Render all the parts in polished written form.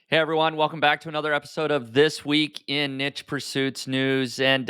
Hey everyone, welcome back to another episode of This Week in Niche Pursuits News. And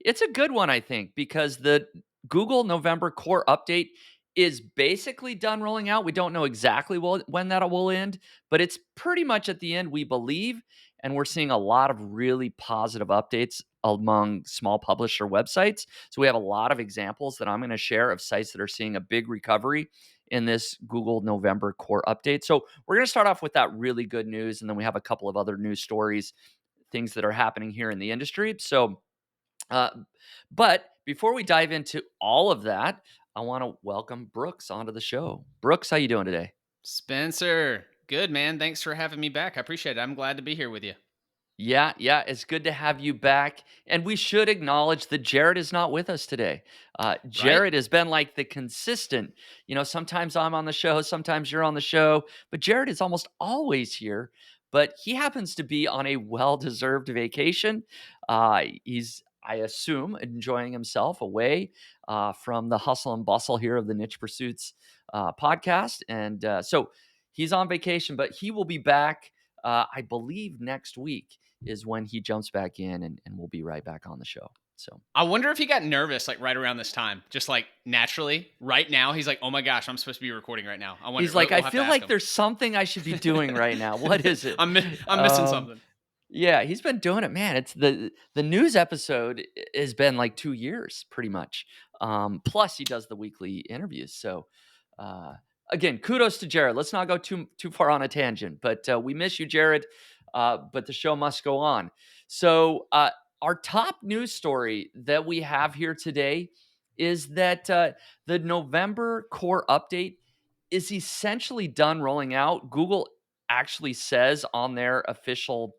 it's a good one, I think, because the Google November core update is basically done rolling out. We don't know exactly when that will end, but it's pretty much at the end, we believe. And we're seeing a lot of really positive updates among small publisher websites. So we have a lot of examples that I'm going to share of sites that are seeing a big recovery in this Google November core update. So we're going to start off with that really good news, and then we have a couple of other news stories, things that are happening here in the industry. So, uh, but before we dive into all of that, I want to welcome Brooks onto the show. Brooks, how you doing today? Spencer, good man. Thanks for having me back. I appreciate it. I'm glad to be here with you. Yeah, it's good to have you back. And we should acknowledge that Jared is not with us today. Right? Jared has been like the consistent, sometimes I'm on the show, sometimes you're on the show, but Jared is almost always here. But he happens to be on a well deserved vacation. He's, I assume, enjoying himself away from the hustle and bustle here of the Niche Pursuits podcast. And so he's on vacation, but he will be back, I believe, next week is when he jumps back in and we'll be right back on the show. So I wonder if he got nervous like right around this time, just like naturally. Right now, he's like, "Oh my gosh, I'm supposed to be recording right now." I wonder. he's like, I We'll have to feel ask like him. there's something I should be doing right now. What is it? I'm missing Um, something. yeah, he's been doing it, man. It's the news episode has been like 2 years pretty much. Plus he does the weekly interviews. So uh, again, kudos to Jared. Let's not go too far on a tangent, but we miss you, Jared. But the show must go on. So our top news story that we have here today is that the November core update is essentially done rolling out. Google actually says on their official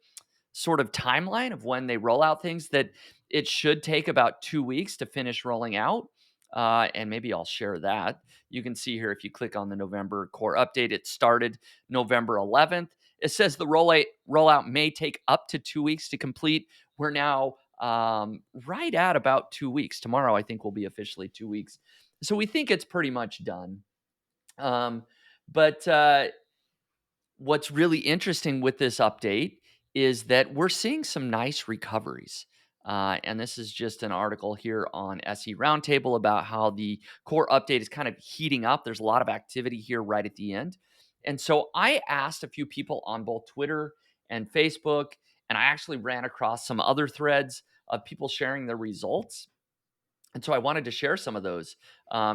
sort of timeline of when they roll out things that it should take about 2 weeks to finish rolling out. And maybe I'll share that. You can see here if you click on the November core update, it started November 11th. It says the rollout may take up to 2 weeks to complete. We're now right at about 2 weeks. Tomorrow, I think, will be officially 2 weeks. So we think it's pretty much done. Um, but what's really interesting with this update is that we're seeing some nice recoveries. And this is just an article here on SE Roundtable about how the core update is kind of heating up. There's a lot of activity here right at the end. And so I asked a few people on both Twitter and Facebook, and I actually ran across some other threads of people sharing their results. And so I wanted to share some of those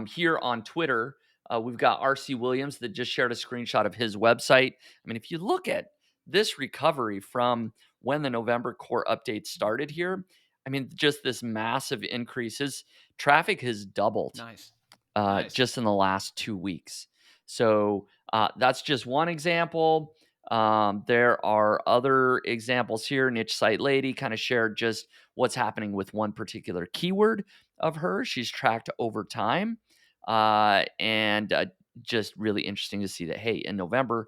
here on Twitter. We've got RC Williams that just shared a screenshot of his website. I mean, if you look at this recovery from when the November core update started here, I mean, just this massive increases. Traffic has doubled Nice, nice. just in the last 2 weeks. So that's just one example. There are other examples here. Niche Site Lady kind of shared just what's happening with one particular keyword of hers. She's tracked over time. And just really interesting to see that, hey, in November,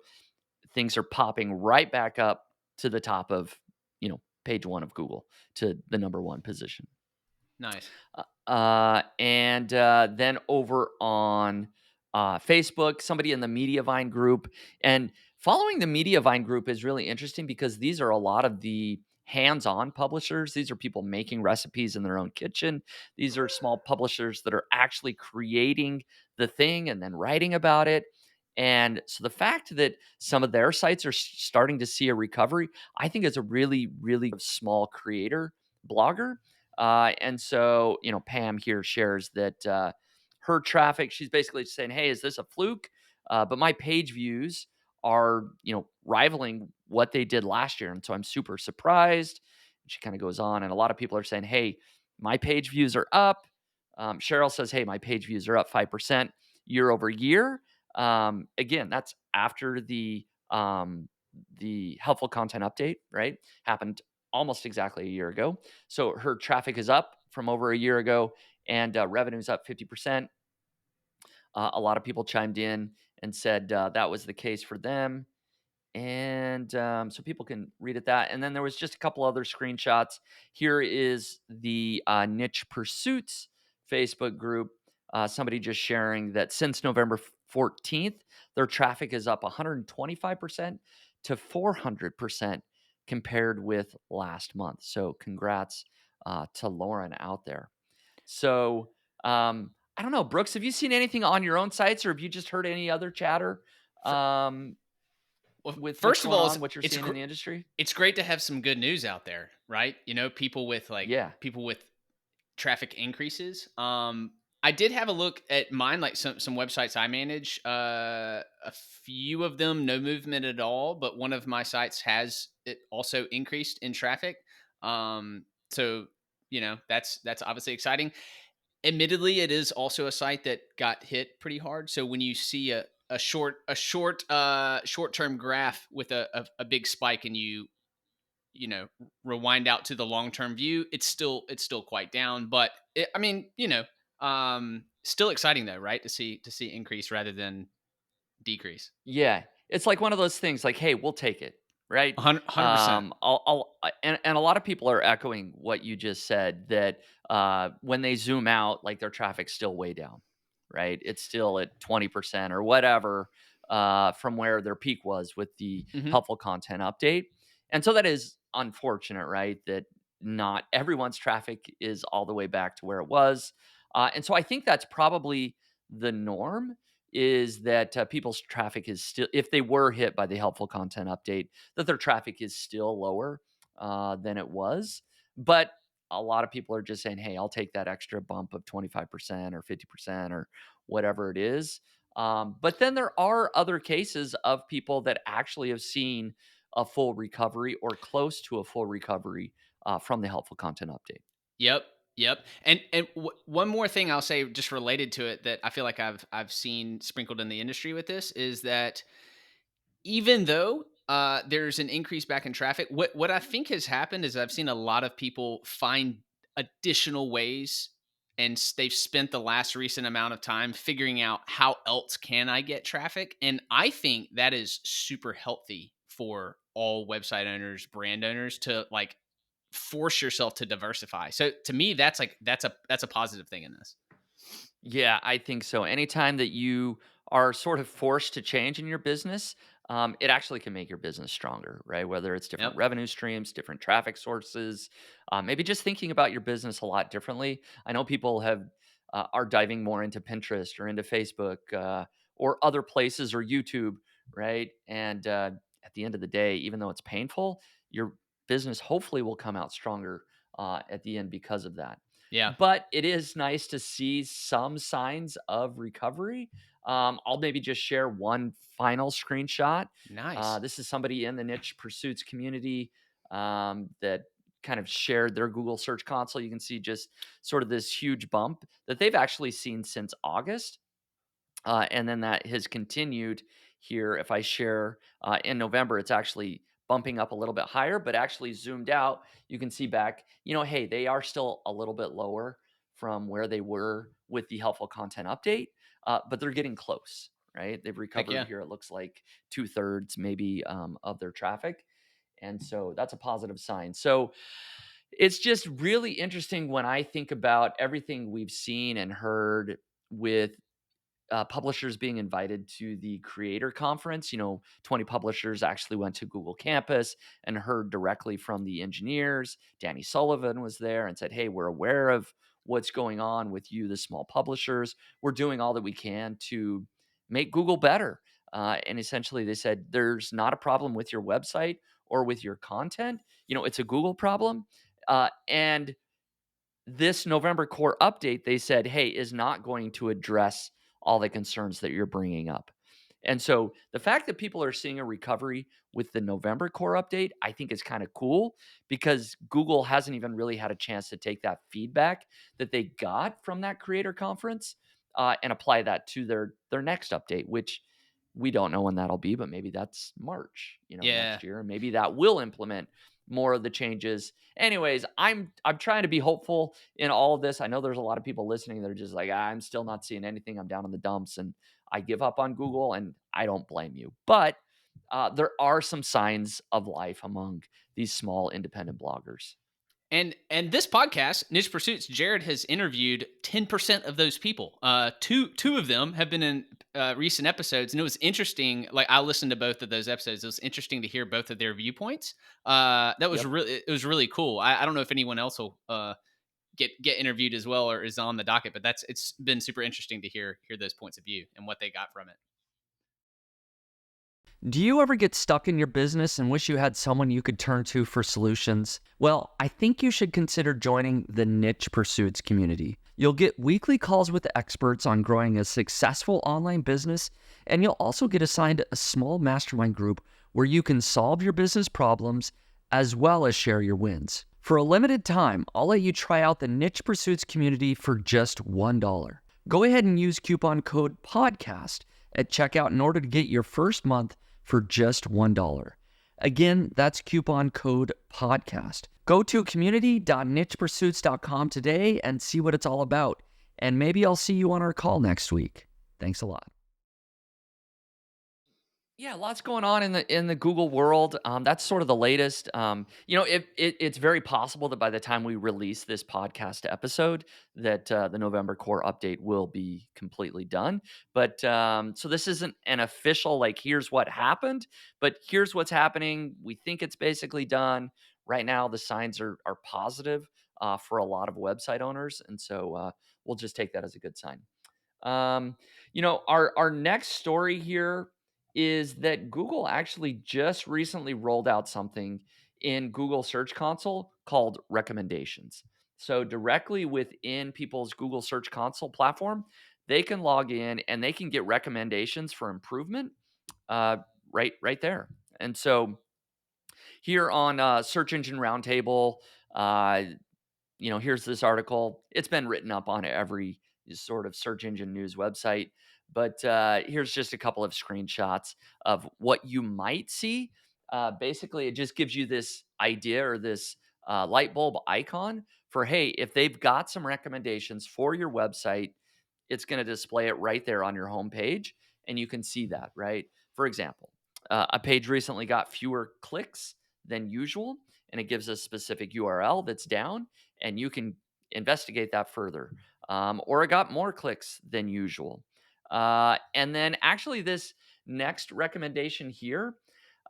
things are popping right back up to the top of, page one of Google to the number one position. Nice. And then over on Facebook, somebody in the Mediavine group. And following the Mediavine group is really interesting because these are a lot of the hands on publishers. These are people making recipes in their own kitchen. These are small publishers that are actually creating the thing and then writing about it. And so the fact that some of their sites are starting to see a recovery, I think is a really, really small creator blogger. And so, Pam here shares that her traffic, she's basically saying, hey, is this a fluke? But my page views are, rivaling what they did last year. And so I'm super surprised. She kind of goes on, and a lot of people are saying, hey, my page views are up. Cheryl says, hey, my page views are up 5% year over year. Again, that's after the helpful content update, right? Happened almost exactly a year ago. So her traffic is up from over a year ago, and revenue's up 50%. A lot of people chimed in and said that was the case for them. And so people can read at that. And then there was just a couple other screenshots. Here is the Niche Pursuits Facebook group. Somebody just sharing that since November 14th, their traffic is up 125% to 400% compared with last month. So congrats to Lauren out there. So I don't know, Brooks, have you seen anything on your own sites or have you just heard any other chatter For, um, well, with what's first of going all, on, what you're seeing in the industry? it's great to have some good news out there, right? You know, Yeah. people with traffic increases. I did have a look at mine, like some websites I manage. A few of them no movement at all, but one of my sites has it also increased in traffic. So that's obviously exciting. Admittedly, it is also a site that got hit pretty hard. So when you see short term graph with a big spike and you know rewind out to the long term view, it's still quite down. But I mean, still exciting though, right? To see increase rather than decrease. Yeah, it's like one of those things like, "Hey, we'll take it," right? 100%. And a lot of people are echoing what you just said that when they zoom out, like their traffic's still way down, right? It's still at 20% or whatever from where their peak was with the Hmm. helpful content update. And so that is unfortunate, right? That not everyone's traffic is all the way back to where it was. And so I think that's probably the norm is that people's traffic is still, if they were hit by the helpful content update, that their traffic is still lower than it was. But a lot of people are just saying, hey, I'll take that extra bump of 25% or 50% or whatever it is. But then there are other cases of people that actually have seen a full recovery or close to a full recovery from the helpful content update. Yep. Yep. And one more thing I'll say, just related to it, that I feel like I've seen sprinkled in the industry with this, is that even though there's an increase back in traffic, what I think has happened is I've seen a lot of people find additional ways, and they've spent the last recent amount of time figuring out how else can I get traffic, and I think that is super healthy for all website owners, brand owners, to like force yourself to diversify. So to me, that's a positive thing in this. Yeah, I think so. Anytime that you are sort of forced to change in your business, it actually can make your business stronger, right? Whether it's different Yep. revenue streams, different traffic sources, maybe just thinking about your business a lot differently. I know people have are diving more into Pinterest or into Facebook or other places or YouTube, right? And at the end of the day, even though it's painful, your business hopefully will come out stronger at the end because of that. Yeah. But it is nice to see some signs of recovery. I'll maybe just share one final screenshot. Nice. This is somebody in the niche pursuits community that kind of shared their Google Search Console. You can see just sort of this huge bump that they've actually seen since August. And then that has continued here. If I share in November, it's actually bumping up a little bit higher, but actually zoomed out, you can see back, hey, they are still a little bit lower from where they were with the helpful content update, but they're getting close, right? They've Heck recovered yeah. here, it looks like two-thirds maybe of their traffic. And so that's a positive sign. So it's just really interesting when I think about everything we've seen and heard with publishers being invited to the creator conference. 20 publishers actually went to Google Campus and heard directly from the engineers. Danny Sullivan was there and said, hey, we're aware of what's going on with you, the small publishers. We're doing all that we can to make Google better. And essentially, they said, there's not a problem with your website or with your content. It's a Google problem. And this November core update, they said, hey, is not going to address all the concerns that you're bringing up. And so the fact that people are seeing a recovery with the November core update, I think is kind of cool because Google hasn't even really had a chance to take that feedback that they got from that creator conference and apply that to their next update, which we don't know when that'll be, but maybe that's March, Yeah. next year, and maybe that will implement more of the changes. Anyways, I'm trying to be hopeful in all of this. I know there's a lot of people listening that are just like, I'm still not seeing anything. I'm down in the dumps and I give up on Google, and I don't blame you. But there are some signs of life among these small independent bloggers. And this podcast, Niche Pursuits, Jared has interviewed 10% of those people. Two of them have been in recent episodes, and it was interesting. Like I listened to both of those episodes. It was interesting to hear both of their viewpoints. That was Yep. really it was really cool. I don't know if anyone else will get interviewed as well or is on the docket, but it's been super interesting to hear those points of view and what they got from it. Do you ever get stuck in your business and wish you had someone you could turn to for solutions? Well, I think you should consider joining the Niche Pursuits community. You'll get weekly calls with experts on growing a successful online business, and you'll also get assigned a small mastermind group where you can solve your business problems as well as share your wins. For a limited time, I'll let you try out the Niche Pursuits community for just $1. Go ahead and use coupon code PODCAST at checkout in order to get your first month for just $1. Again, that's coupon code PODCAST. Go to community.nichepursuits.com today and see what it's all about. And maybe I'll see you on our call next week. Thanks a lot. Yeah, lots going on in the Google world. That's sort of the latest. It's very possible that by the time we release this podcast episode, that the November core update will be completely done. But so this isn't an official like here's what happened, but here's what's happening. We think it's basically done right now. The signs are positive for a lot of website owners, and so we'll just take that as a good sign. Our next story here is that Google actually just recently rolled out something in Google Search Console called recommendations. So directly within people's Google Search Console platform, they can log in and they can get recommendations for improvement uh, right there. And so here on Search Engine Roundtable, uh, here's this article. It's been written up on every sort of search engine news website, but here's just a couple of screenshots of what you might see. Basically, it just gives you this idea or this light bulb icon for hey, if they've got some recommendations for your website, it's going to display it right there on your homepage, and you can see that, right? For example, a page recently got fewer clicks than usual, and it gives a specific URL that's down and you can investigate that further. Or it got more clicks than usual. And then actually, this next recommendation here,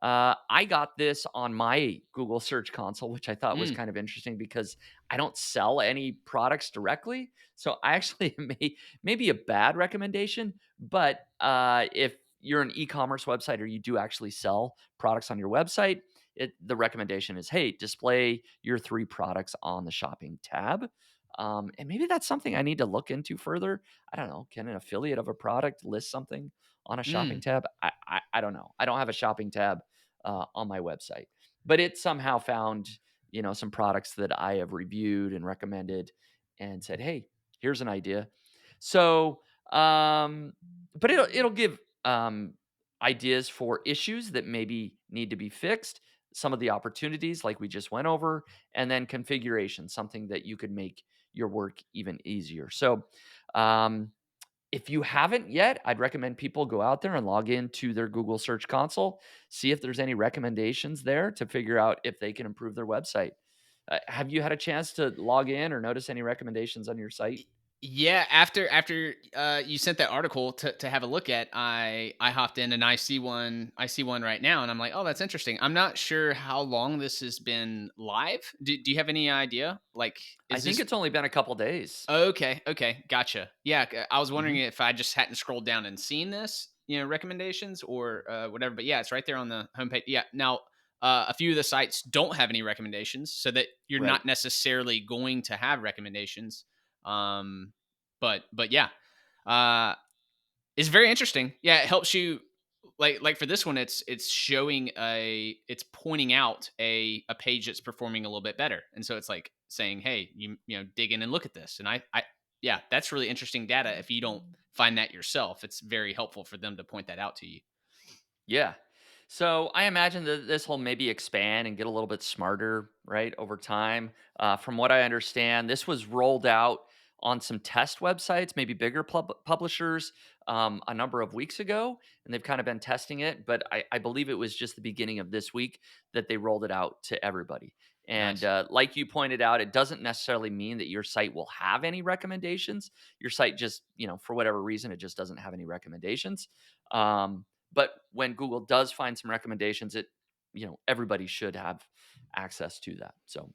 I got this on my Google Search Console, which I thought was Mm, kind of interesting because I don't sell any products directly. So I actually maybe a bad recommendation, but if you're an e-commerce website or you do actually sell products on your website, the recommendation is, hey, display your 3 products on the shopping tab. And maybe that's something I need to look into further. I don't know. Can an affiliate of a product list something on a shopping mm, tab? I don't know. I don't have a shopping tab on my website, but it somehow found some products that I have reviewed and recommended, and said, hey, here's an idea. So, but it'll give ideas for issues that maybe need to be fixed, some of the opportunities like we just went over, and then configuration, something that you could make your work even easier. So, um, if you haven't yet, I'd recommend people go out there and log into their Google Search Console, see if there's any recommendations there to figure out if they can improve their website. Have you had a chance to log in or notice any recommendations on your site? Y yeah, after, you sent that article to have a look at, I hopped in and I see one right now, and I'm like, "Oh, that's interesting." I'm not sure how long this has been live. Do you have any idea? Like, I is think this it's only been a couple days. okay, okay, gotcha. Yeah, I was wondering Mhm. if I just hadn't scrolled down and seen this, recommendations or, whatever, but yeah, it's right there on the homepage. Yeah, now, a few of the sites don't have any recommendations, so that you're Right. not necessarily going to have recommendations. Um, but yeah, uh, it's very interesting. Yeah, it helps you like for this one, it's pointing out a page that's performing a little bit better. And so it's like saying, "Hey, dig in and look at this." And I yeah, that's really interesting data. If you don't find that yourself, it's very helpful for them to point that out to you. Yeah. So I imagine that this will maybe expand and get a little bit smarter, right, over time. From what I understand, this was rolled out on some test websites, maybe bigger publishers, a number of weeks ago, and they've kind of been testing it. But I believe it was just the beginning of this week that they rolled it out to everybody. And Nice. like you pointed out, it doesn't necessarily mean that your site will have any recommendations. Your site just, for whatever reason, it just doesn't have any recommendations. But when Google does find some recommendations, everybody should have access to that. So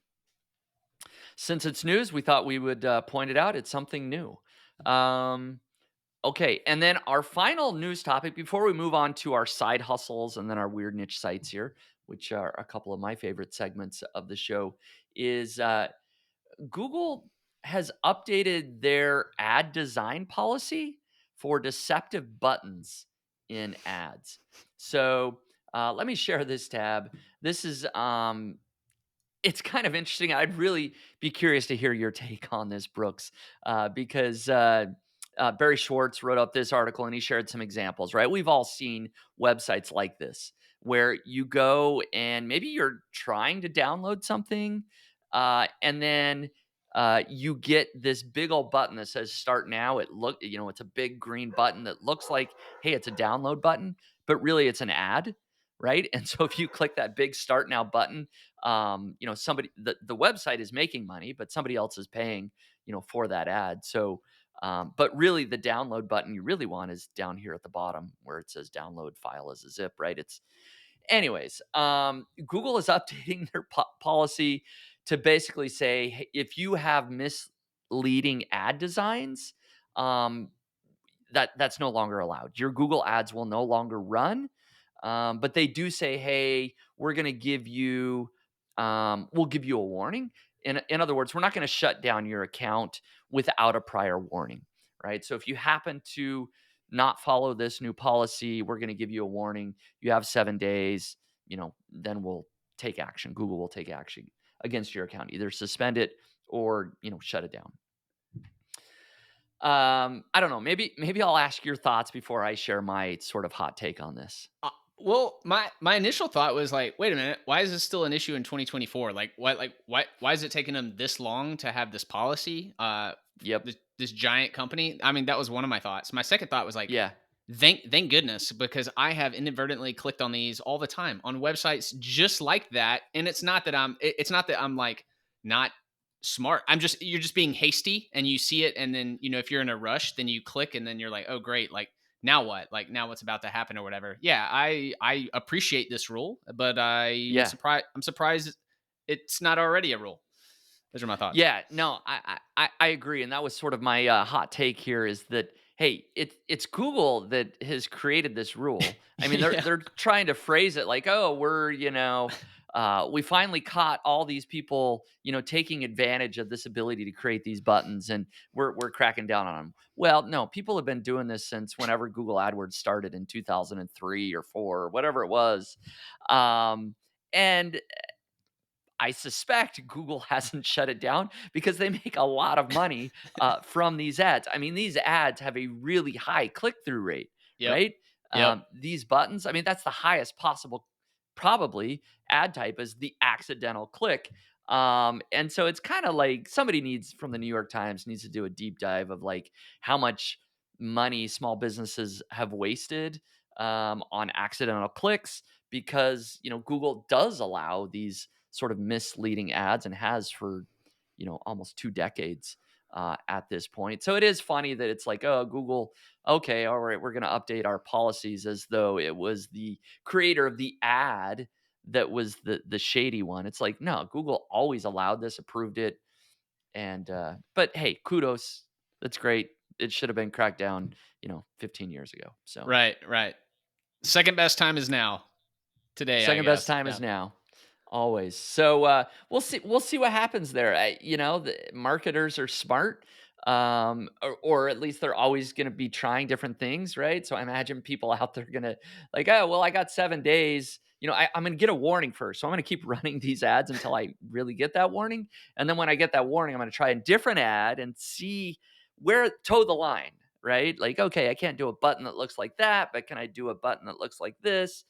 since it's news, we thought we would point it out. It's something new. Um, okay, and then our final news topic before we move on to our side hustles and then our weird niche sites here, which are a couple of my favorite segments of the show, is Google has updated their ad design policy for deceptive buttons in ads. So let me share this tab. This is it's kind of interesting. I'd really be curious to hear your take on this, Brooks, because Barry Schwartz wrote up this article and he shared some examples, right? We've all seen websites like this where you go and maybe you're trying to download something and then you get this big old button that says start now. It's a big green button that looks like, hey, it's a download button, but really it's an ad, right? And so if you click that big start now button, somebody the website is making money, but somebody else is paying, for that ad. So, but really the download button you really want is down here at the bottom where it says download file as a zip, right? Anyways, Google is updating their policy to basically say, hey, if you have misleading ad designs, um, that's no longer allowed. Your Google ads will no longer run. But they do say, hey, we'll give you a warning. In other words, we're not going to shut down your account without a prior warning, right? So if you happen to not follow this new policy, we're going to give you a warning. You have 7 days, then we'll take action. Google will take action against your account, either suspend it or, shut it down. I don't know. Maybe I'll ask your thoughts before I share my sort of hot take on this. Well, my initial thought was like, wait a minute, why is this still an issue in 2024? Why is it taking them this long to have this policy? Yep. This giant company. I mean, that was one of my thoughts. My second thought was like, Yeah. thank goodness, because I have inadvertently clicked on these all the time on websites just like that, and it's not that I'm like not smart. You're just being hasty, and you see it, and then if you're in a rush, then you click, and then you're like, oh great, like now what? Like now what's about to happen or whatever. Yeah, I appreciate this rule, but Yeah. I'm surprised it's not already a rule. Those are my thoughts. Yeah, no, I agree, and that was sort of my hot take here is that hey, it's Google that has created this rule. I mean, they're Yeah, they're trying to phrase it like, oh, we finally caught all these people, taking advantage of this ability to create these buttons, and we're cracking down on them. Well, no, people have been doing this since whenever Google AdWords started in 2003 or four or whatever it was, and I suspect Google hasn't shut it down because they make a lot of money from these ads. I mean, these ads have a really high click through rate, yep, right? yep, These buttons, I mean, that's the highest possible, probably ad type is the accidental click. And so it's kind of like somebody needs from the New York Times needs to do a deep dive of like how much money small businesses have wasted on accidental clicks because Google does allow these sort of misleading ads and has for almost 2 decades at this point. So it is funny that it's like, oh, Google, okay, all right, we're going to update our policies as though it was the creator of the ad that was the shady one. It's like, no, Google always allowed this, approved it, and but hey, kudos, that's great. It should have been cracked down 15 years ago. So right, right. Second best time is now. Today, I second best guess. time Yeah. is now. Always. So we'll see what happens there. The marketers are smart. Or at least they're always going to be trying different things, right? So I imagine people out there going to like, oh, well, I got 7 days. I'm going to get a warning first. So I'm going to keep running these ads until I really get that warning. And then when I get that warning, I'm going to try a different ad and see where toe the line, right? Like, okay, I can't do a button that looks like that, but can I do a button that looks like this?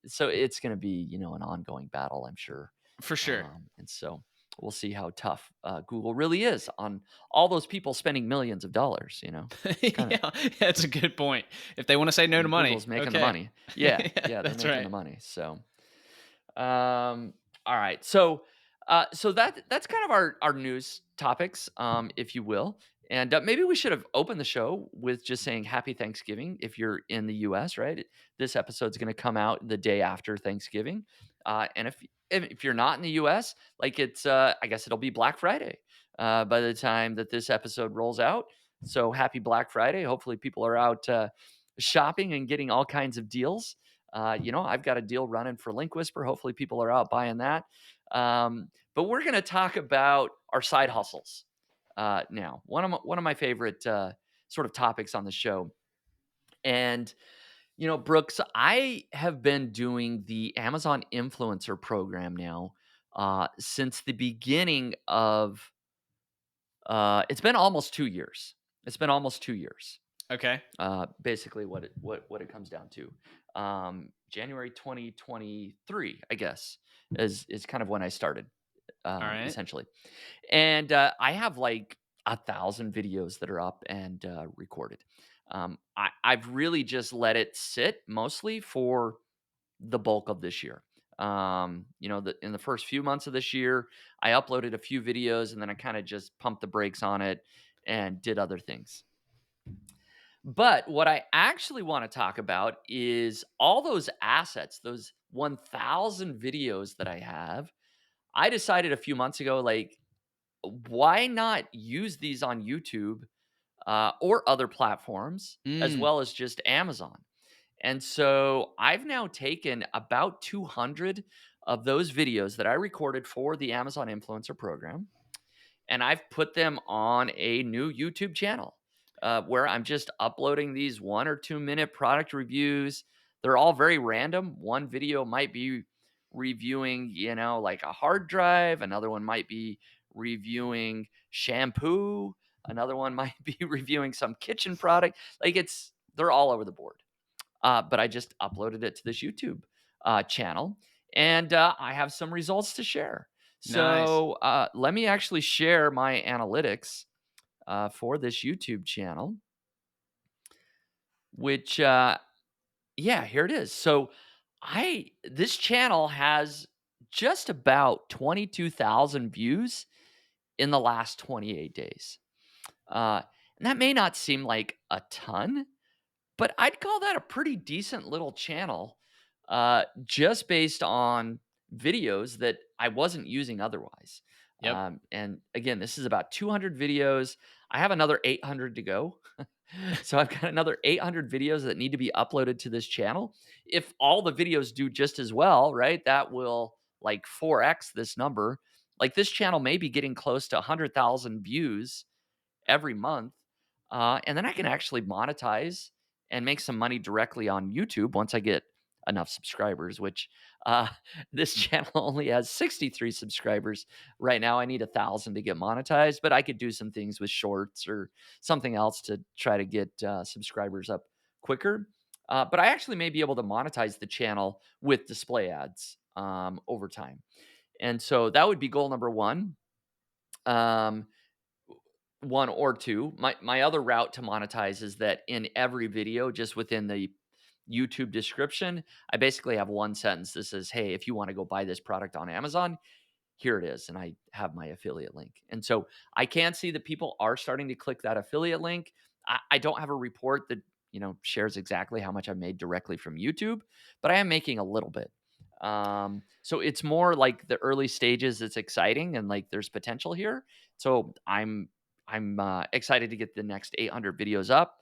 So it's going to be an ongoing battle, I'm sure. For sure. And so we'll see how tough Google really is on all those people spending millions of dollars. It's kind of, Yeah, that's a good point. If they wanna say I no to mean, money, Google's making the okay. money. Yeah, Yeah, yeah, they're that's making right. the money. So all right. So So that's kind of our news topics, if you will. And maybe we should have opened the show with just saying Happy Thanksgiving if you're in the U.S. Right? This episode's going to come out the day after Thanksgiving, and if you're not in the U.S., like it's I guess it'll be Black Friday by the time that this episode rolls out. So happy Black Friday! Hopefully, people are out shopping and getting all kinds of deals. I've got a deal running for Link Whisper. Hopefully, people are out buying that. But we're going to talk about our side hustles now. One of my favorite sort of topics on the show. And Brooks, I have been doing the Amazon influencer program now since the beginning of. It's been almost 2 years. It's been almost 2 years. Okay. Basically, what it comes down to. January 2023, I guess, is kind of when I started, All right. essentially. And I have like 1,000 videos that are up and recorded. I've really just let it sit mostly for the bulk of this year. In the first few months of this year, I uploaded a few videos and then I kind of just pumped the brakes on it and did other things. But what I actually want to talk about is all those assets, those 1,000 videos that I have. I decided a few months ago, like, why not use these on YouTube or other platforms as Mm, well as just Amazon? And so I've now taken about 200 of those videos that I recorded for the Amazon Influencer Program, and I've put them on a new YouTube channel where I'm just uploading these 1 or 2 minute product reviews. They're all very random. One video might be reviewing, like a hard drive. Another one might be reviewing shampoo. Another one might be reviewing some kitchen product. They're all over the board. But I just uploaded it to this YouTube channel, and I have some results to share. nice. So let me actually share my analytics for this YouTube channel, which yeah, here it is. So I this channel has just about 22,000 views in the last 28 days. Uh, and that may not seem like a ton, but I'd call that a pretty decent little channel, just based on videos that I wasn't using otherwise. Yep. And again, this is about 200 videos. I have another 800 to go. So I've got another 800 videos that need to be uploaded to this channel. If all the videos do just as well, right, that will like 4x this number. Like this channel may be getting close to 100,000 views every month. And then I can actually monetize and make some money directly on YouTube once I get enough subscribers, which uh, this channel only has 63 subscribers right now. I need 1,000 to get monetized, but I could do some things with shorts or something else to try to get subscribers up quicker. But I actually may be able to monetize the channel with display ads over time. And so that would be goal number one. Um, One or two. My other route to monetize is that in every video, just within the YouTube description, I basically have one sentence that says, "Hey, if you want to go buy this product on Amazon, here it is." And I have my affiliate link. And so I can see that people are starting to click that affiliate link. I don't have a report that, shares exactly how much I made directly from YouTube, but I am making a little bit. So it's more like the early stages. It's exciting and like there's potential here. So I'm excited to get the next 800 videos up,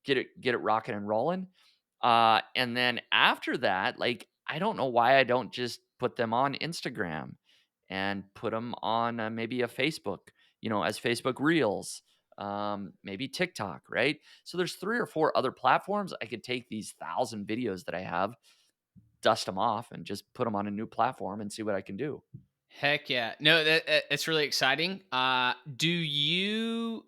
get it rocking and rolling. And then after that, like I don't know why I don't just put them on Instagram and put them on maybe a Facebook, as Facebook Reels, maybe TikTok, right? So there's 3 or 4 other platforms I could take these 1,000 videos that I have, dust them off, and just put them on a new platform and see what I can do. Heck yeah. No, it's really exciting. Do you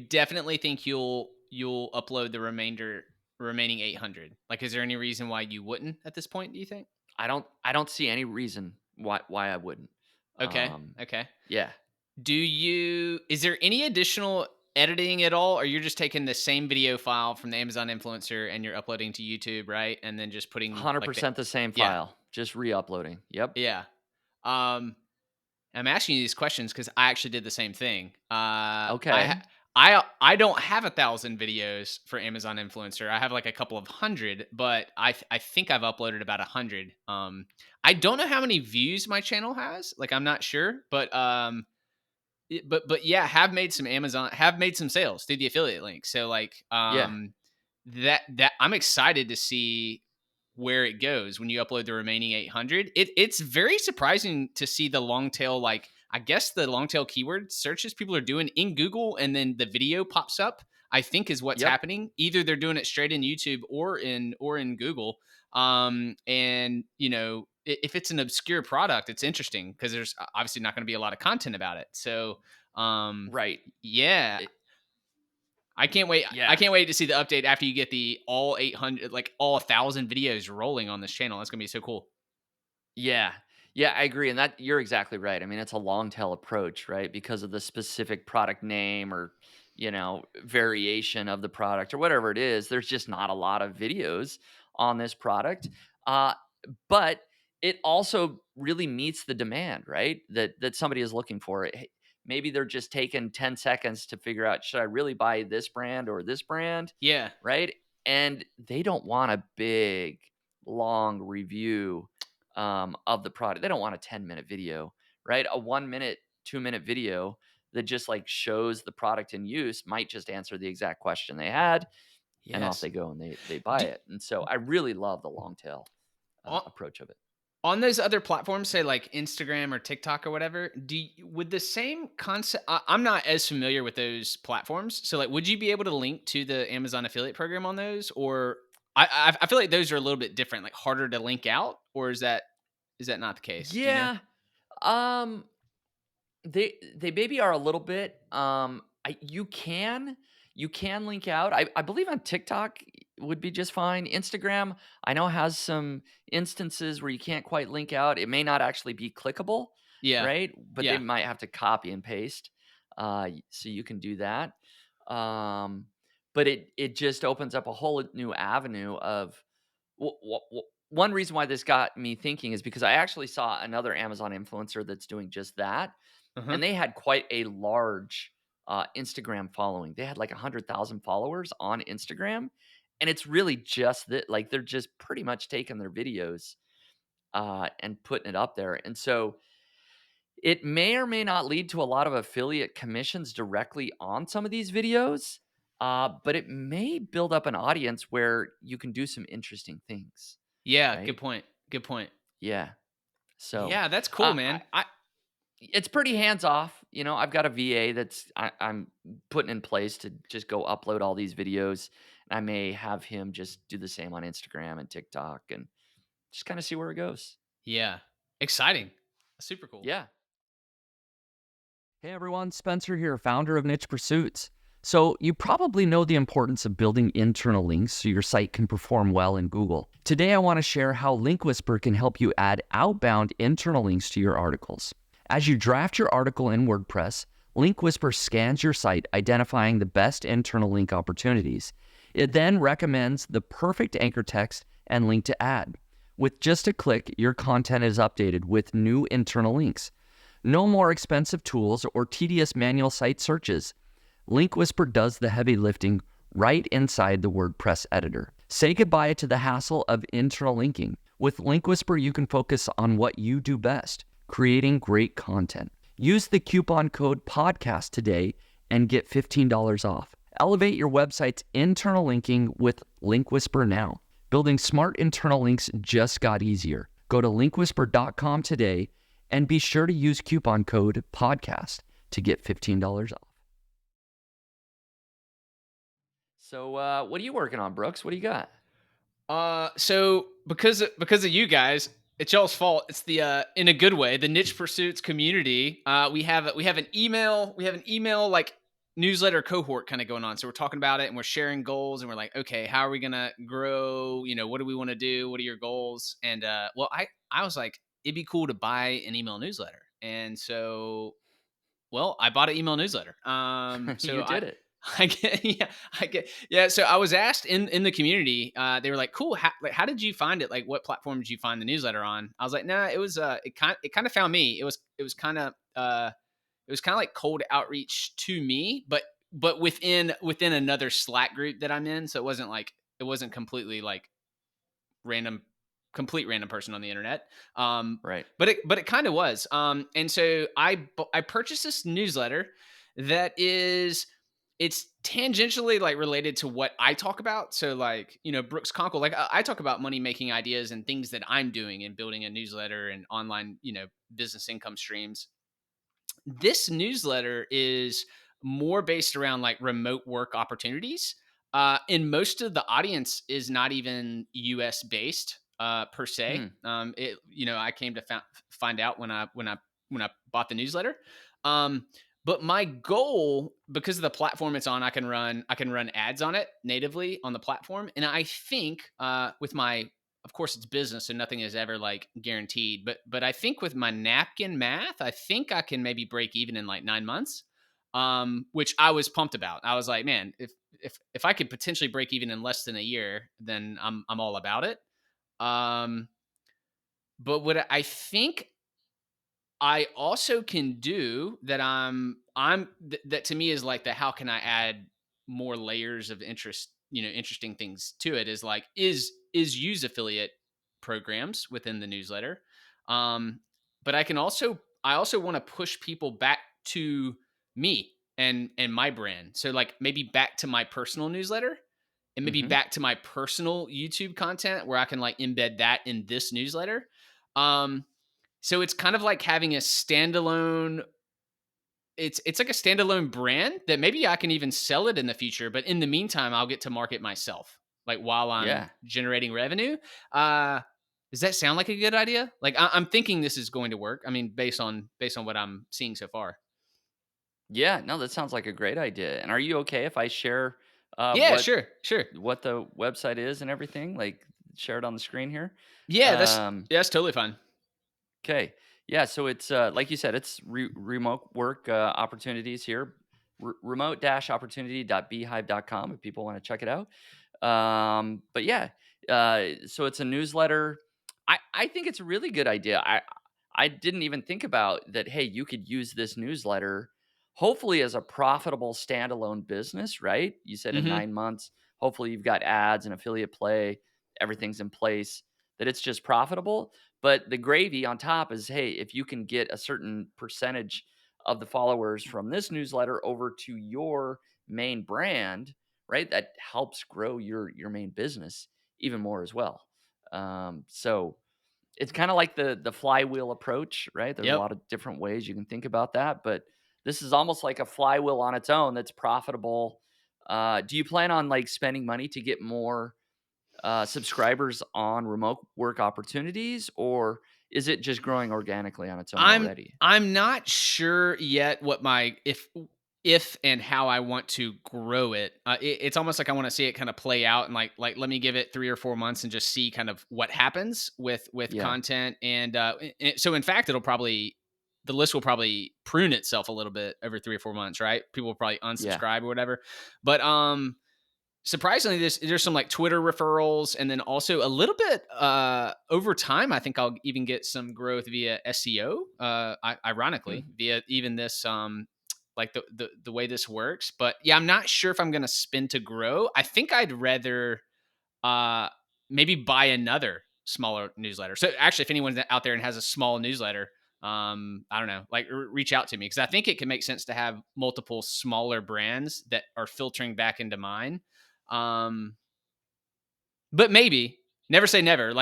definitely think you'll upload the remaining 800? Like, is there any reason why you wouldn't at this point, do you think? I don't see any reason why I wouldn't. Okay. Um, Okay. yeah, Is there any additional editing at all, or you're just taking the same video file from the Amazon influencer and you're uploading to YouTube, right? And then just putting like 100% the same yeah, file, just re-uploading. Yep. yeah. Um, I'm asking you these questions because I actually did the same thing. Okay. I don't have 1,000 videos for Amazon Influencer. I have like a couple of hundred, but I think I've uploaded about 100. I don't know how many views my channel has. Like I'm not sure, but but yeah, have made some sales through the affiliate link. So like Yeah. that I'm excited to see where it goes when you upload the remaining 800. It's very surprising to see the long tail, like I guess the long tail keyword searches people are doing in Google, and then the video pops up. I think is what's Yep. happening. Either they're doing it straight in YouTube or in Google. And if it's an obscure product, it's interesting because there's obviously not going to be a lot of content about it. So Right. yeah, It I can't wait. I yeah. can't wait to see the update after you get the all 800, like all 1,000 videos rolling on this channel. That's gonna be so cool. Yeah. Yeah, I agree, and that you're exactly right. I mean, it's a long tail approach, right? Because of the specific product name or, variation of the product or whatever it is, there's just not a lot of videos on this product. Uh, but it also really meets the demand, right? That somebody is looking for. Maybe they're just taking 10 seconds to figure out, should I really buy this brand or this brand, Yeah, right? And they don't want a big long review of the product. They don't want a 10-minute video, right? A 1 minute, 2 minute video that just like shows the product in use might just answer the exact question they had, and off yes. they go and they buy Do, it. And so I really love the long tail on, approach of it. on those other platforms, say like Instagram or TikTok or whatever, would the same concept? I'm not as familiar with those platforms, so like, would you be able to link to the Amazon affiliate program on those, or I feel like those are a little bit different, like harder to link out, or is that not the case? Do you know? Yeah. Um they maybe are a little bit. You can link out. I believe on TikTok would be just fine. Instagram, I know, has some instances where you can't quite link out. It may not actually be clickable, Yeah, right? But they yeah, might have to copy and paste. So you can do that. Um, but it just opens up a whole new avenue of one reason why this got me thinking is because I actually saw another Amazon influencer that's doing just that, uh huh, and they had quite a large Instagram following. They had like 100,000 followers on Instagram, and it's really just that, like, they're just pretty much taking their videos and putting it up there, and so it may or may not lead to a lot of affiliate commissions directly on some of these videos, but it may build up an audience where you can do some interesting things, yeah. Good right? point. Good point. Yeah. So, Yeah, that's cool, uh, man. it's pretty hands off. I've got a VA I'm putting in place to just go upload all these videos. And I may have him just do the same on Instagram and TikTok and just kind of see where it goes. Yeah. Exciting. Super cool. Yeah. Hey everyone, Spencer here, founder of Niche Pursuits. So, you probably know the importance of building internal links so your site can perform well in Google. Today, I want to share how Link Whisper can help you add outbound internal links to your articles. As you draft your article in WordPress, Link Whisper scans your site, identifying the best internal link opportunities. It then recommends the perfect anchor text and link to add. With just a click, your content is updated with new internal links. No more expensive tools or tedious manual site searches. Link Whisper does the heavy lifting right inside the WordPress editor. Say goodbye to the hassle of internal linking. With Link Whisper, you can focus on what you do best, creating great content. Use the coupon code PODCAST today and get $15 off. Elevate your website's internal linking with Link Whisper now. Building smart internal links just got easier. Go to linkwhisper.com today and be sure to use coupon code PODCAST to get $15 off. So, what are you working on, Brooks? What do you got? So because of you guys, it's y'all's fault. It's the in a good way, the Niche Pursuits community. We have an email like newsletter cohort kind of going on. So we're talking about it and we're sharing goals and we're like, okay, how are we gonna grow? What do we want to do? What are your goals? And well, I was like, it'd be cool to buy an email newsletter. And so, well, I bought an email newsletter. You So did it. I get, yeah, yeah. So I was asked in the community. They were like, "Cool. How did you find it? Like, what platform did you find the newsletter on?" I was like, "Nah, it was it kind of found me. It was kind of like cold outreach to me, but within another Slack group that I'm in. So it wasn't completely like random complete random person on the internet. Right. But it kind of was. And so I purchased this newsletter that is it's tangentially like related to what I talk about. So like, Brooks Conkle, like I talk about money making ideas and things that I'm doing and building a newsletter and online, business income streams. This newsletter is more based around like remote work opportunities. And most of the audience is not even US based per se. Hmm. I came to find out when I bought the newsletter. Um, but my goal, because of the platform it's on, I can run ads on it natively on the platform, and I think with my of course it's business, so nothing is ever like guaranteed, but I think with my napkin math, I think I can maybe break even in like 9 months, which I was pumped about. I was like, man, if I could potentially break even in less than a year, then I'm all about it. um but what I think I also can do that that to me is like the how can I add more layers of interest, interesting things to it, is like is use affiliate programs within the newsletter. Um but I also want to push people back to me and my brand. So like maybe back to my personal newsletter and maybe Hmm. back to my personal YouTube content where I can like embed that in this newsletter. Um so it's kind of like having a standalone it's like a standalone brand that maybe I can even sell it in the future, but in the meantime, I'll get to market myself, like, while I'm Yeah. generating revenue. Uh, does that sound like a good idea? Like, I'm thinking this is going to work. I mean, based on what I'm seeing so far. Yeah. No, that sounds like a great idea. And are you okay if I share uh, Yeah, what sure, sure. what the website is and everything? Like share it on the screen here. Yeah, Um, that's totally fine. okay. Yeah. So it's like you said, it's remote work opportunities here. Remote-opportunity.beehive.com if people want to check it out. But yeah, so it's a newsletter. I think it's a really good idea. I didn't even think about that. Hey, you could use this newsletter, hopefully as a profitable standalone business, right? You said in Mhm. 9 months, hopefully you've got ads and affiliate play, everything's in place, that it's just profitable. But the gravy on top is, hey, if you can get a certain percentage of the followers from this newsletter over to your main brand, right? That helps grow your main business even more as well. So it's kind of like the flywheel approach, right? There's a Yep. lot of different ways you can think about that, but this is almost like a flywheel on its own that's profitable. Do you plan on like spending money to get more subscribers on remote work opportunities, or is it just growing organically on its own I'm already? I'm not sure yet what my if and how I want to grow it. It's almost like I want to see it kind of play out, and like let me give it 3 or 4 months and just see kind of what happens with Yeah, content. And so in fact, the list will probably prune itself a little bit over 3 or 4 months, right? People will probably yeah, unsubscribe or whatever. But surprisingly, there's some like Twitter referrals, and then also a little bit over time. I think I'll even get some growth via SEO. hmm, Ironically, via even this like the way this works. But yeah, I'm not sure if I'm gonna spin to grow. I think I'd rather uh maybe buy another smaller newsletter. So actually, if anyone's out there and has a small newsletter, I don't know, like reach out to me, because I think it can make sense to have multiple smaller brands that are filtering back into mine. um but maybe, never say never.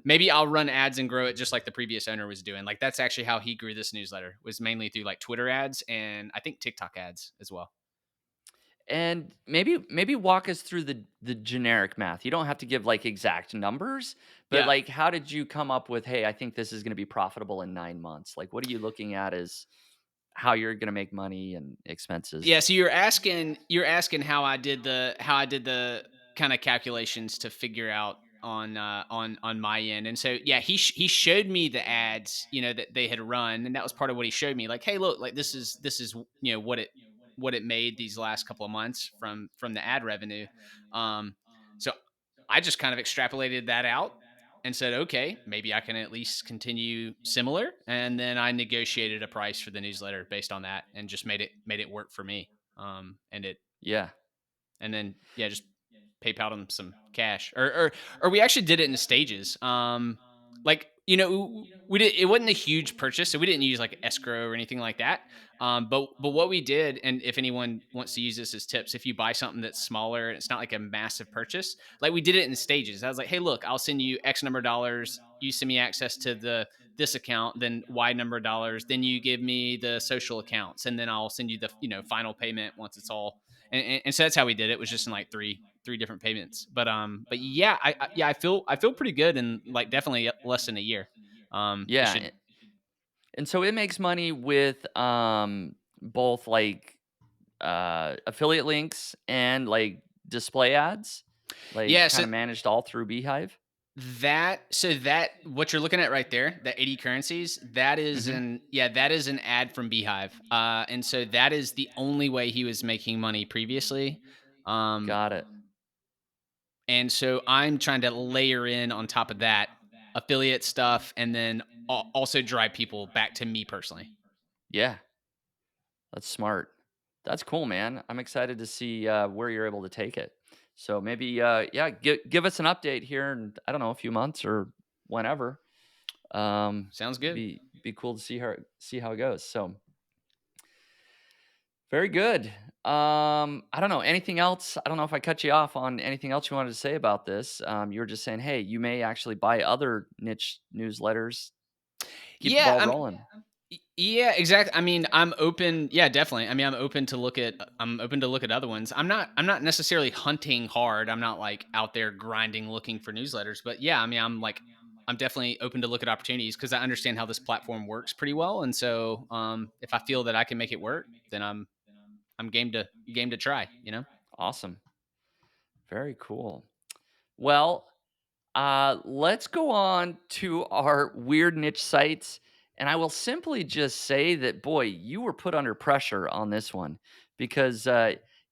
Maybe I'll run ads and grow it just like the previous owner was doing. Like that's actually how he grew this newsletter, was mainly through like Twitter ads and I think TikTok ads as well. and maybe walk us through the generic math. You don't have to give like exact numbers, but Yeah. like how did you come up with, hey, I think this is going to be profitable in 9 months? Like, what are you looking at as how you're going to make money and expenses? Yeah, so you're asking how I did the kind of calculations to figure out on my end. And so yeah, he showed me the ads, that they had run, and that was part of what he showed me. Like, hey, look, like this is what what it made these last couple of months from the ad revenue. Um, so I just kind of extrapolated that out and said, okay, maybe I can at least continue similar. And then I negotiated a price for the newsletter based on that, and just made it work for me. And it Yeah. and then yeah, just PayPal them some cash, or we actually did it in stages. Like, we did, it wasn't a huge purchase, so we didn't use like escrow or anything like that. But what we did, and if anyone wants to use this as tips, if you buy something that's smaller and it's not like a massive purchase, like we did it in stages. I was like, hey, look, I'll send you X number of dollars. You send me access to this account, then Y number of dollars. Then you give me the social accounts, and then I'll send you the final payment once it's all. And so that's how we did it. It was just in like three different payments. But yeah, I feel pretty good in like definitely less than a year. It Yeah. should. And so it makes money with both like affiliate links and like display ads, like Yeah. kind So of managed all through Beehive. that what you're looking at right there, that 80 currencies, Hmm. that is an ad from Beehive. And so that is the only way he was making money previously. Um, Got it. and so I'm trying to layer in on top of that affiliate stuff, and then also drive people back to me personally. Yeah, that's smart. That's cool, man. I'm excited to see where you're able to take it. So maybe, yeah, give us an update here in, I don't know, a few months or whenever. Sounds good. Be cool to see how it goes. So very good. I don't know anything else. I don't know if I cut you off on anything else you wanted to say about this. You were just saying, hey, you may actually buy other niche newsletters. Keep the Yeah, ball rolling. yeah, exactly. I mean, I'm open. Yeah, definitely. I mean, I'm open to look at other ones. I'm not necessarily hunting hard. I'm not like out there grinding looking for newsletters. But yeah, I mean, I'm definitely open to look at opportunities because I understand how this platform works pretty well. And so, if I feel that I can make it work, then I'm game to try. Awesome. Very cool. Well, let's go on to our weird niche sites. And I will simply just say that, boy, you were put under pressure on this one because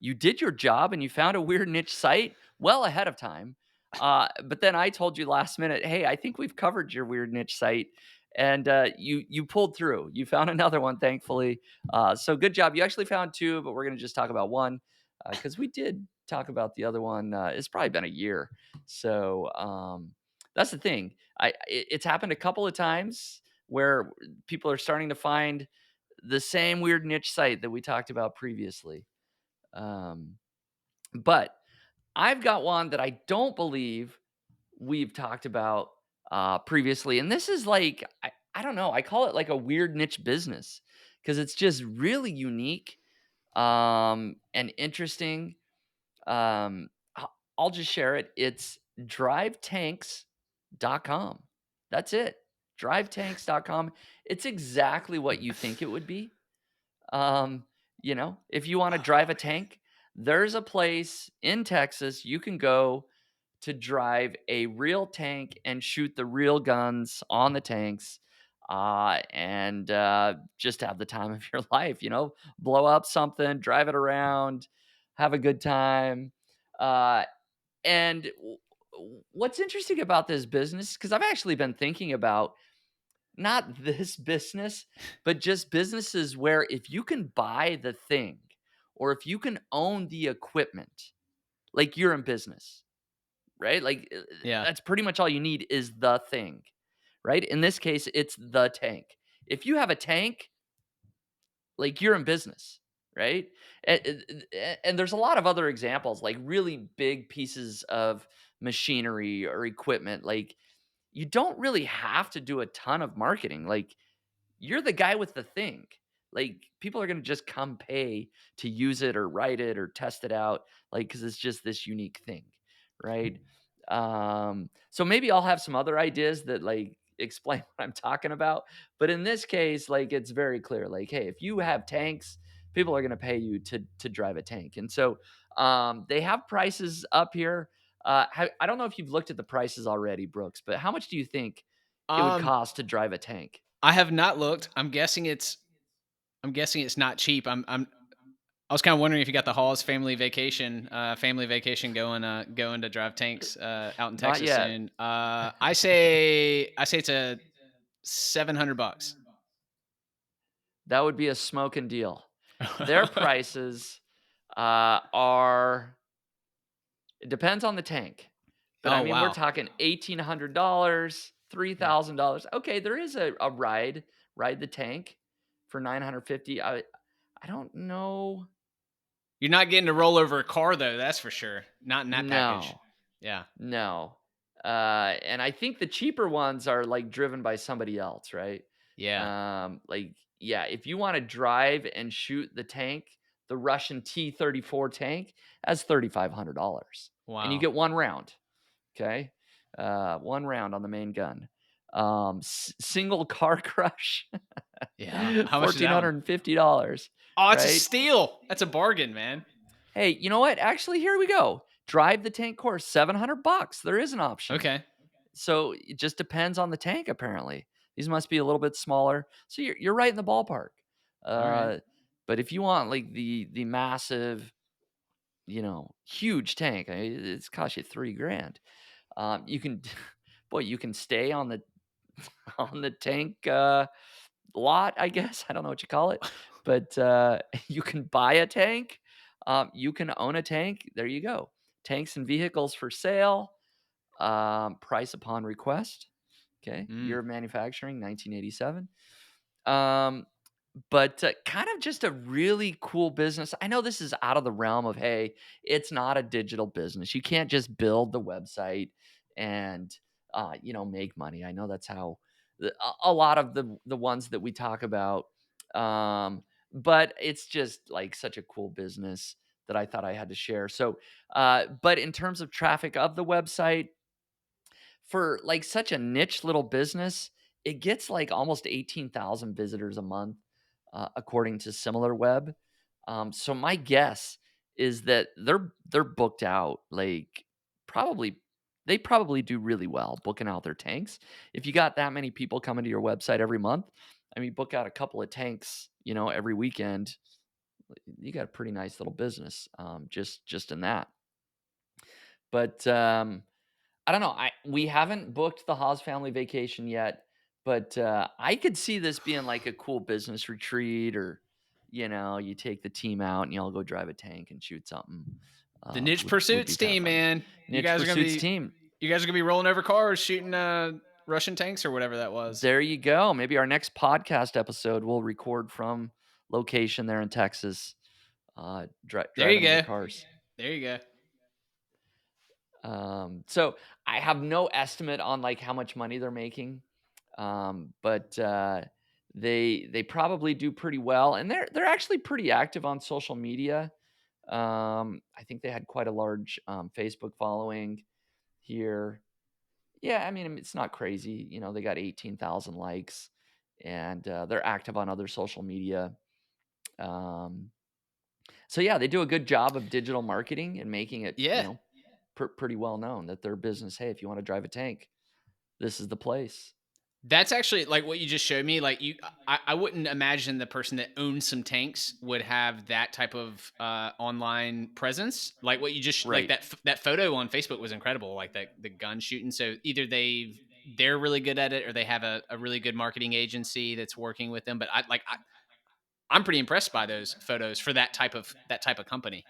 you did your job and you found a weird niche site well ahead of time. But then I told you last minute, hey, I think we've covered your weird niche site. And you pulled through. You found another one, thankfully. So good job. You actually found two, but we're going to just talk about one because we did talk about the other one. It's probably been a year. So that's the thing. It's happened a couple of times where people are starting to find the same weird niche site that we talked about previously. Um, but I've got one that I don't believe we've talked about previously, and this is like I don't know. I call it like a weird niche business because it's just really unique and interesting. Um, I'll just share it. It's drivetanks.com. That's it. Drivetanks.com. It's exactly what you think it would be. Um, if you want to drive a tank, there's a place in Texas you can go to drive a real tank and shoot the real guns on the tanks and just have the time of your life, blow up something, drive it around, have a good time. Uh, and what's interesting about this business, because I've actually been thinking about not this business, but just businesses where if you can buy the thing or if you can own the equipment, like you're in business, right? Like Yeah. that's pretty much all you need is the thing, right? In this case, it's the tank. If you have a tank, like you're in business, right? And there's a lot of other examples, like really big pieces of machinery or equipment. Like you don't really have to do a ton of marketing. Like you're the guy with the thing. Like people are going to just come pay to use it or write it or test it out, like because it's just this unique thing, right? So maybe I'll have some other ideas that like explain what I'm talking about. But in this case, like it's very clear. Like, hey, if you have tanks, people are going to pay you to drive a tank, and so they have prices up here. I don't know if you've looked at the prices already, Brooks, but how much do you think it would Um, cost to drive a tank? I have not looked. I'm guessing it's not cheap. I was kind of wondering if you got the Hawes family vacation going to drive tanks out in Not Texas yet. soon. I say it's a $700. That would be a smoking deal. Their prices, are it depends on the tank, but, I Oh mean, we're wow. talking $1,800, Yeah. $3,000. Okay, there is a ride the tank for 950. I don't know. You're not getting to roll over a car though, that's for sure. Not in that package. No, Yeah. no. And I think the cheaper ones are, like, driven by somebody else, right? Yeah. Like, yeah, if you wanna drive and shoot the tank, the Russian T-34 tank, that's $3,500, and you Wow. get 1 round. Okay. 1 round on the main gun. Single car crush, Yeah. How much is that one? $1,450, Oh, it's a right? steal. That's a bargain, man. Hey, you know what? Actually, here we go. Drive the tank course, $700. There is an option. Okay. So it just depends on the tank, apparently. These must be a little bit smaller. So you're right in the ballpark. All right. Uh, but if you want like the massive, huge tank, it's cost you 3 grand. You can, boy, you can stay on the on the tank lot, I guess. I don't know what you call it, but you can buy a tank. You can own a tank. There you go. Tanks and vehicles for sale. Price upon request. Okay, Mm. year of manufacturing, 1987. Um, but kind of just a really cool business. I know this is out of the realm of, hey, it's not a digital business. You can't just build the website and make money. I know that's how a lot of the ones that we talk about. Um, but it's just like such a cool business that I thought I had to share. So, but in terms of traffic of the website, for like such a niche little business, it gets like almost 18,000 visitors a month, according to SimilarWeb. So my guess is that they're booked out. Like probably they probably do really well booking out their tanks. If you got that many people coming to your website every month, I mean, book out a couple of tanks, every weekend. You got a pretty nice little business, just in that. But I don't know. We haven't booked the Haas family vacation yet, but I could see this being like a cool business retreat, or you take the team out and you all go drive a tank and shoot something. The niche Would be pursuits kind of team, fun. man. Niche Pursuits team. You guys are gonna be rolling over cars, shooting Russian tanks or whatever that was. There you go. Maybe our next podcast episode we'll record from location there in Texas, There you driving over go. cars. There you go. So I have no estimate on like how much money they're making, but they probably do pretty well, and they're actually pretty active on social media. I think they had quite a large Facebook following here. Yeah, I mean it's not crazy. They got 18,000 likes, and they're active on other social media. Um, so yeah, they do a good job of digital marketing and making it, Yeah. pretty well known that their business. Hey, if you want to drive a tank, this is the place. That's actually like what you just showed me. Like I wouldn't imagine the person that owns some tanks would have that type of online presence. Like what you just like Right. that photo on Facebook was incredible. Like the gun shooting. So either they're really good at it, or they have a really good marketing agency that's working with them. But I'm pretty impressed by those photos for that type of company.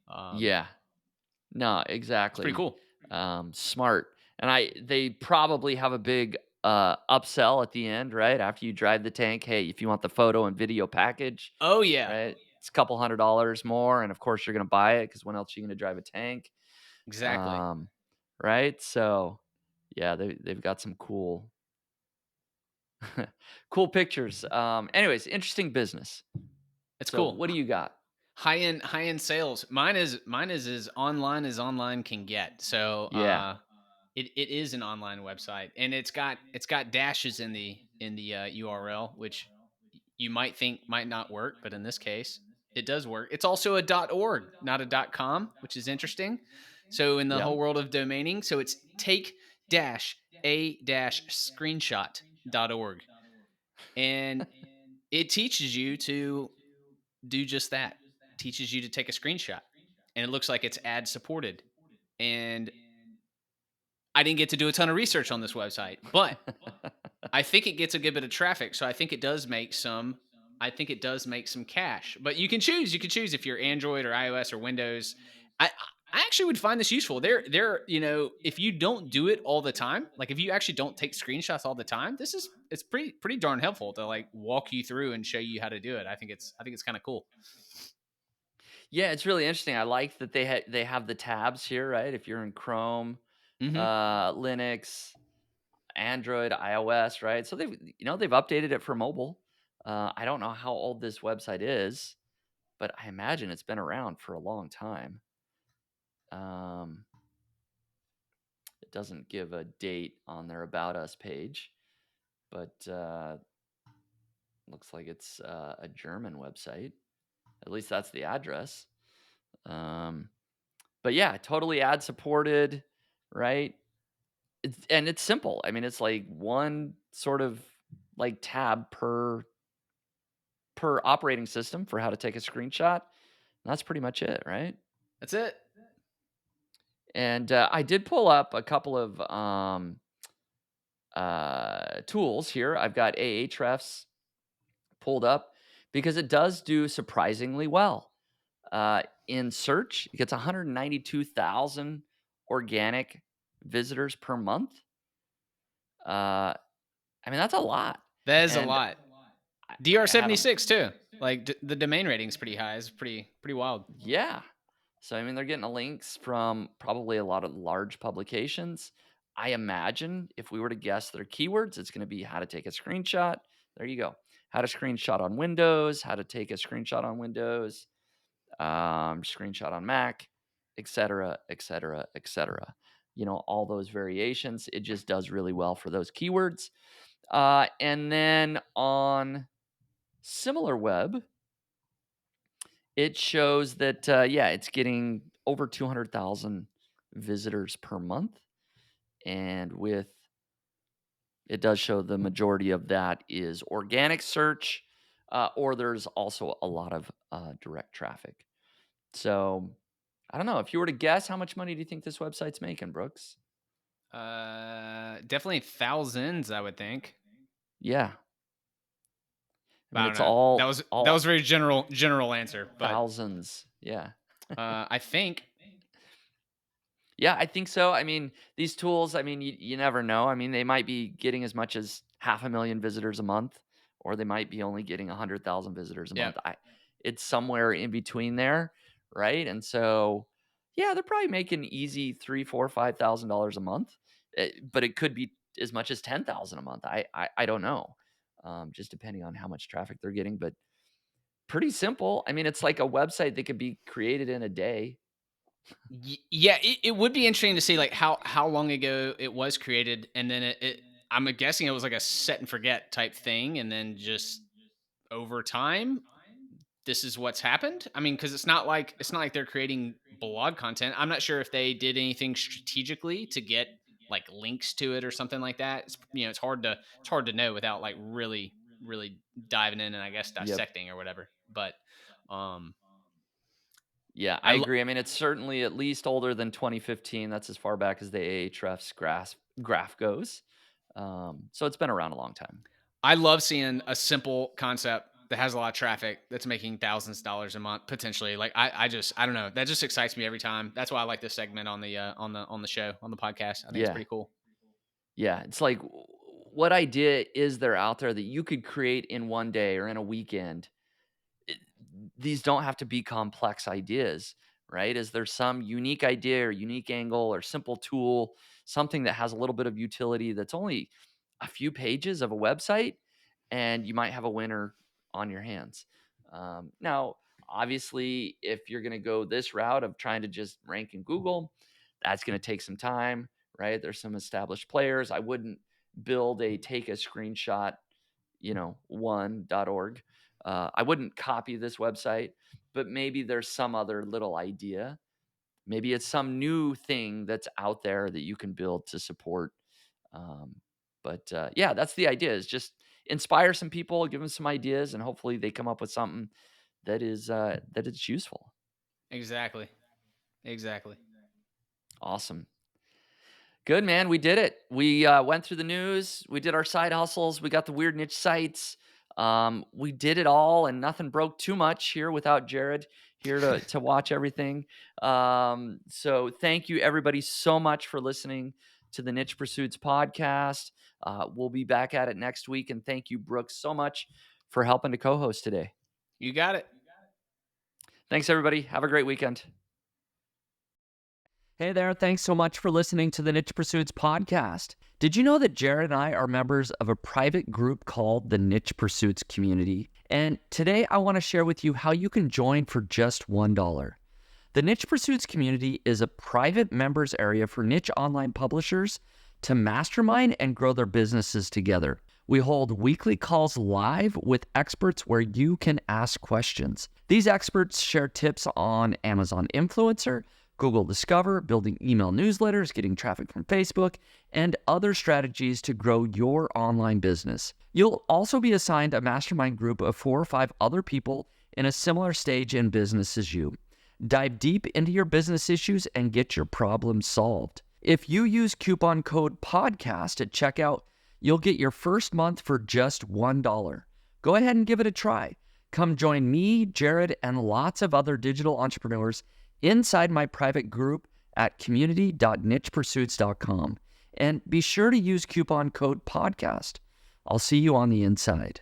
Um, Yeah. No, it's pretty exactly. cool. Smart. And they probably have a big upsell at the end, right? After you drive the tank, hey, if you want the photo and video package, Oh yeah, right? It's a couple $100 more, and of course you're gonna buy it because when else are you gonna drive a tank? exactly. Um, right? So yeah, they've got some cool pictures. Anyways, interesting business. It's So cool. what do you got? High end sales. Mine is as online can get. So Yeah. it is an online website, and it's got dashes in the URL, which you might think might not work, but in this case it does work. It's also a .org, not a .com, which is interesting. So in the Yep. whole world of domaining, so it's take dash a dash screenshot.org, and it teaches you to do just that. teaches you to take a screenshot, and it looks like it's ad supported. And I didn't get to do a ton of research on this website, but I think it gets a good bit of traffic, so I think it does make some cash. But you can choose if you're Android or iOS or Windows. I actually would find this useful. If you don't do it all the time, like if you actually don't take screenshots all the time, it's pretty darn helpful to like walk you through and show you how to do it. I think it's kind of cool. Yeah, it's really interesting. I like that they have the tabs here, right? If you're in Chrome, Hmm. Linux, Android, iOS, right? So they've updated it for mobile. I don't know how old this website is, but I imagine it's been around for a long time. Um, it doesn't give a date on their About Us page, but looks like it's a German website. At least that's the address. Um, but yeah, totally ad supported, right? It's simple. I mean, it's like one sort of like tab per operating system for how to take a screenshot. That's pretty much it, right? That's it. And I did pull up a couple of tools here. I've got Ahrefs pulled up because it does do surprisingly well. In search, it gets 192,000 organic visitors per month. Uh, I mean, that's a lot. That is a And lot. I have them. DR76 too. Like the domain rating's pretty high. It's pretty wild. Yeah. So, I mean, they're getting the links from probably a lot of large publications. I imagine if we were to guess their keywords, it's going to be how to take a screenshot. There you go. How to screenshot on Windows, how to take a screenshot on Windows, screenshot on Mac, etc., etc., etc. All those variations. It just does really well for those keywords. And then on SimilarWeb, it shows that, yeah, it's getting over 200,000 visitors per month, and it does show the majority of that is organic search, or there's also a lot of, direct traffic. So, I don't know, if you were to guess, how much money do you think this website's making, Brooks? Definitely thousands, I would think. Yeah. I But mean, I don't it's know. all That all was a very general answer, but thousands. Yeah. I think Yeah, I think so. I mean, these tools, I mean, you never know. I mean, they might be getting as much as 500,000 visitors a month, or they might be only getting 100,000 visitors a yeah. month. It's somewhere in between there, right? And so, yeah, they're probably making easy 3, 4, $5,000 a month, but it could be as much as 10,000 a month. I don't know, just depending on how much traffic they're getting. But pretty simple. I mean, it's like a website that could be created in a day. Yeah, it would be interesting to see like how long ago it was created, and then I'm guessing it was like a set and forget type thing, and then just over time, this is what's happened. I mean, because it's not like they're creating blog content. I'm not sure if they did anything strategically to get like links to it or something like that. It's hard to know without like really diving in and I guess Yep. dissecting or whatever. But um, Yeah, I I lo- agree. I mean, it's certainly at least older than 2015. That's as far back as the Ahrefs graph goes. So it's been around a long time. I love seeing a simple concept that has a lot of traffic that's making thousands of dollars a month potentially. Like I don't know. That just excites me every time. That's why I like this segment on the show on the podcast. I think it's Yeah, pretty cool. yeah. It's like, what idea is there out there that you could create in one day or in a weekend? it, these don't have to be complex ideas, right? Is there some unique idea or unique angle or simple tool, something that has a little bit of utility that's only a few pages of a website, and you might have a winner on your hands? Now, obviously, if you're going to go this route of trying to just rank in Google, that's going to take some time, right? There's some established players. I wouldn't build a take a screenshot, one.org. I wouldn't copy this website, but maybe there's some other little idea. Maybe it's some new thing that's out there that you can build to support. Um, but yeah, that's the idea, is just inspire some people, give them some ideas, and hopefully they come up with something that it's useful. Exactly. Exactly. Awesome. Good, man. We did it. We went through the news. We did our side hustles. We got the weird niche sites. We did it all, and nothing broke too much here without Jared here to watch everything. So thank you, everybody, so much for listening to the Niche Pursuits podcast. We'll be back at it next week, and thank you, Brooks, so much for helping to co-host today. You got it. Thanks, everybody. Have a great weekend. Hey there, thanks so much for listening to the Niche Pursuits podcast. Did you know that Jared and I are members of a private group called the Niche Pursuits Community? And today I want to share with you how you can join for just $1. The Niche Pursuits Community is a private members area for niche online publishers to mastermind and grow their businesses together. We hold weekly calls live with experts where you can ask questions. These experts share tips on Amazon Influencer, Google Discover, building email newsletters, getting traffic from Facebook, and other strategies to grow your online business. You'll also be assigned a mastermind group of 4 or 5 other people in a similar stage in business as you. Dive deep into your business issues and get your problems solved. If you use coupon code PODCAST at checkout, you'll get your first month for just $1. Go ahead and give it a try. Come join me, Jared, and lots of other digital entrepreneurs inside my private group at community.nichepursuits.com. And be sure to use coupon code PODCAST. I'll see you on the inside.